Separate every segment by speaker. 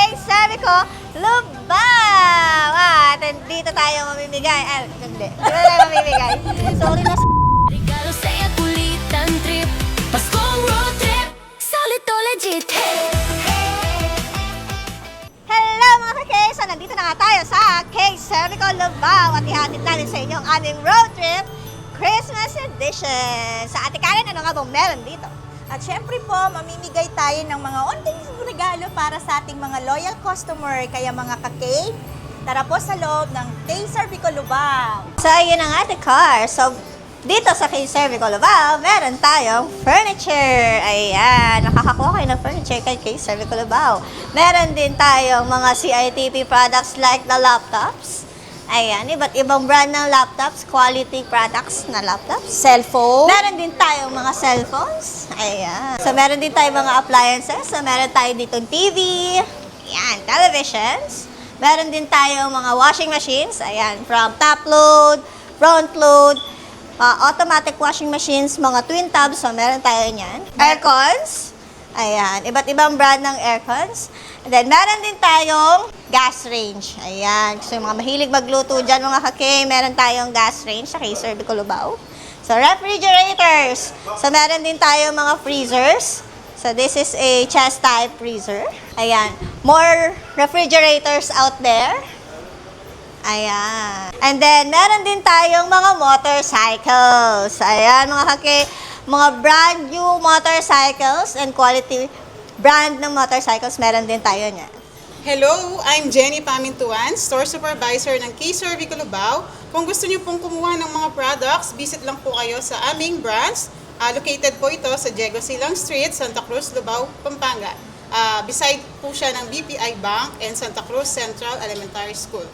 Speaker 1: kay Cervico Lubao. At dito tayo mamimigay. Hindi. Dito tayo mamimigay. Sorry na.
Speaker 2: Regalo sa'yo kulitan trip Paskong road trip Solid to legit
Speaker 1: Hello mga ka-K! So nandito na nga tayo sa kay Cervico Lubao at ihatid natin sa inyo ang aming road trip Christmas edition. Sa Ate Karen, ano nga bang meron dito?
Speaker 3: At syempre po, mamimigay tayo ng mga onting regalo para sa ating mga loyal customer. Kaya mga ka-K, tara po sa loob ng kay Cervico Lubao.
Speaker 1: So ayun ang Ate Car. So dito sa kay Cervico Lubao, meron tayong furniture. Ayan, nakakakuha kayo ng furniture kay Cervico Lubao. Meron din tayong mga CITP products like the laptops. Ayan, iba't ibang brand ng laptops, quality products na laptops.
Speaker 3: Cellphone.
Speaker 1: Meron din tayong mga cellphones. Ayan. So, meron din tayong mga appliances. So, meron tayo dito TV. Ayan, televisions. Meron din tayong mga washing machines. Ayan, from top load, front load, automatic washing machines, mga twin tubs. So, meron tayo niyan. Aircons. Ayan, iba't ibang brand ng aircons. And then, meron din tayong gas range. Ayan, so yung mga mahilig magluto dyan, mga ka-K, meron tayong gas range sa kay Cervico Lubao. So, refrigerators. So, meron din tayong mga freezers. So, this is a chest type freezer. Ayan, more refrigerators out there. Ayan. And then, meron din tayong mga motorcycles. Ayan, mga ka-K, mga brand new motorcycles and quality brand ng motorcycles, meron din tayo niyan.
Speaker 4: Hello, I'm Jenny Pamintuan, Store Supervisor ng kay Cervico Lubao. Kung gusto niyo pong kumuha ng mga products, visit lang po kayo sa aming branch. Located po ito sa Diego Silang Street, Santa Cruz, Lubao, Pampanga. Beside po siya ng BPI Bank and Santa Cruz Central Elementary School.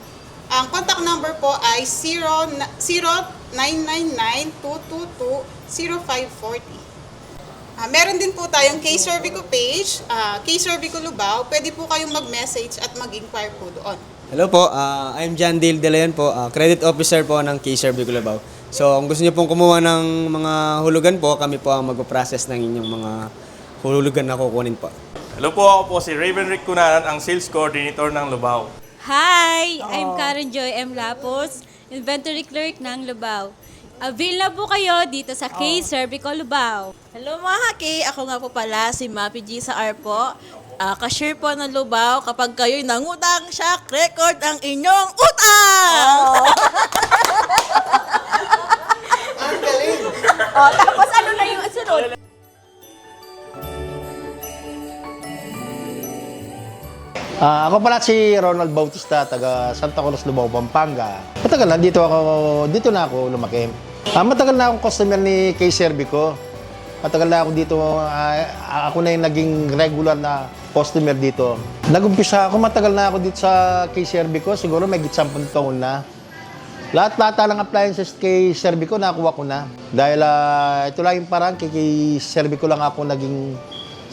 Speaker 4: Ang contact number po ay 0999-222-0540. Meron din po tayong kay Cervico page, kay Cervico Lubao. Pwede po kayong mag-message at mag-inquire po doon.
Speaker 5: Hello po, I'm John Dale De Leon po, Credit Officer po ng kay Cervico Lubao. So kung gusto niyo pong kumuha ng mga hulugan po, kami po ang mag-process ng inyong mga hulugan na kukunin po.
Speaker 6: Hello po, ako po si Raven Rick Cunanan, ang Sales Coordinator ng Lubao.
Speaker 7: Hi! I'm Karen Joy M. Lapos, Inventory Clerk ng Lubao. Avail na po kayo dito sa kay Cervico Lubao.
Speaker 8: Hello mga haki, ako nga po pala si Mapi G sa R po. Cashier po ng Lubao, kapag kayo'y nangutang, siya record ang inyong utang!
Speaker 4: Ang galing!
Speaker 3: Tapos ano na yung sunod?
Speaker 9: Ako pala si Ronald Bautista, taga Santa Cruz, Lubao, Pampanga. Matagal na, dito na ako lumaki. Matagal na akong customer ni kay Cervico. Matagal na ako dito, ako na yung naging regular na customer dito. Nag-umpisa ako, matagal na ako dito sa kay Cervico, siguro may 10 taon na. Lahat ng appliances kay Cervico, nakuha ko na. Dahil ito lang yung parang kay Cervico lang ako naging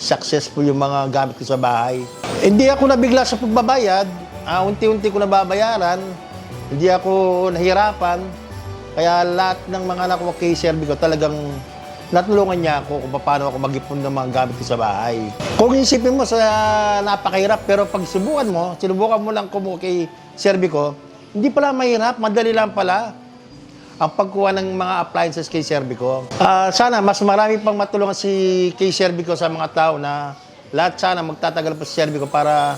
Speaker 9: successful yung mga gamit ko sa bahay. Hindi ako nabigla sa pagbabayad. Unti-unti ko nababayaran. Hindi ako nahirapan. Kaya lahat ng mga nakuha kay Cervico talagang natulungan niya ako kung paano ako mag-ipon ng mga gamit ko sa bahay. Kung isipin mo sa napakahirap, pero pag sinubukan mo lang kumuha kay Cervico, hindi pala mahirap, madali lang pala ang pagkuha ng mga appliances kay Cervico. Sana mas marami pang matulungan si kay Cervico sa mga tao na lahat sana magtatagal pa si Cervico para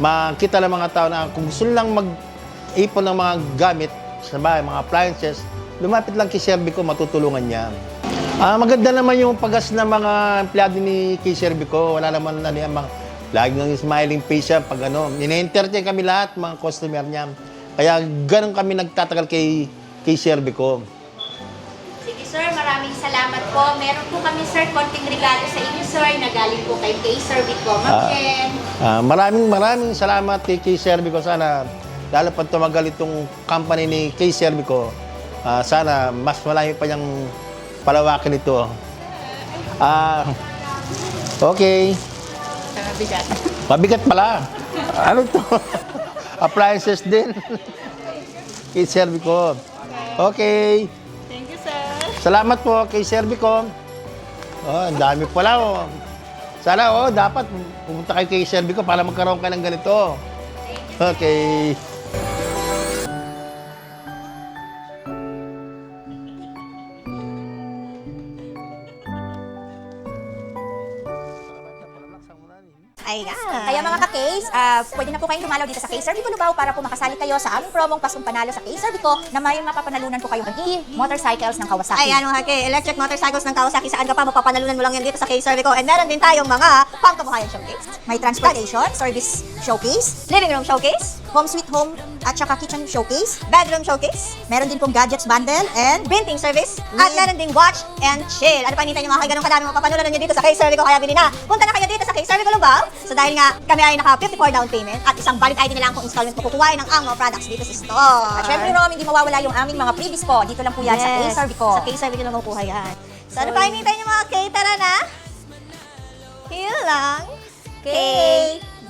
Speaker 9: makita ng mga tao na kung gusto lang mag-ipon ng mga gamit sa bahay, mga appliances, lumapit lang kay Cervico, matutulungan niya. Maganda naman yung paggas ng mga empleyado ni kay Cervico. Wala naman mga laging smiling face siya pag ine-entertain kami lahat, mga customer niya. Kaya ganun kami nagtatagal kay Cervico.
Speaker 10: Sige sir, maraming salamat po. Meron po kami sir, konting regalo sa inyo sir, na galing po kay Cervico. Ma'am Jen.
Speaker 9: Maraming salamat kay Cervico. Sana lalo pa tumagal itong company ni kay Cervico. Sana mas malaki pa niyang palawakin ito. Okay. Mabigat pala. Ano to? Appliances din. Kay Cervico. Okay.
Speaker 8: Thank you, sir.
Speaker 9: Salamat po kay Cervico. Ang dami pala. Sana, dapat pumunta kayo kay Servico para magkaroon ka ng ganito. Okay.
Speaker 1: Ayan.
Speaker 3: Kaya mga ka-case, pwede na po kayong dumalaw dito sa K-Servico Lubao para po makasali kayo sa aming promong Paskong Panalo sa K-Servico na may mapapanalunan po kayo ng e-motorcycles ng Kawasaki.
Speaker 1: Ayan mga electric motorcycles ng Kawasaki, saan ka pa, mapapanalunan mo lang yan dito sa K-Servico. And meron din tayong mga pangkabuhayan showcase,
Speaker 3: May transportation, service showcase,
Speaker 1: living room showcase,
Speaker 3: home sweet home at saka kitchen showcase.
Speaker 1: bedroom showcase,
Speaker 3: Meron din pong gadgets bundle and
Speaker 1: printing service, at meron ding watch and chill. Ano pa hinihintay nyo mga ganun kadami mapapanalunan nyo dito sa K-Servico, kaya bili na. Punta na kayo dito sa K-Servico Lubao. So dahil nga kami ay naka 54 down payment at isang valid ID na lang kung installment mo kukuhain ng mga products dito sa store.
Speaker 3: At syempre, Rom, hindi mawawala yung aming mga freebies po. Dito lang po yan sa
Speaker 1: Yes,
Speaker 3: K-Servico.
Speaker 1: Sa K-Servico lang makukuha yan. So ano pa hinihintay nyo mga K? Tara na. Yun lang. K.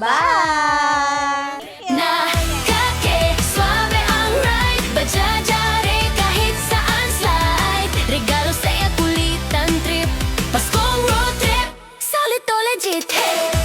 Speaker 1: Bye!
Speaker 2: Nakake, suave ang ride Bajajare kahit saan slide Regalo sa'yo kulitan trip Paskong road trip Solid to legit, hey!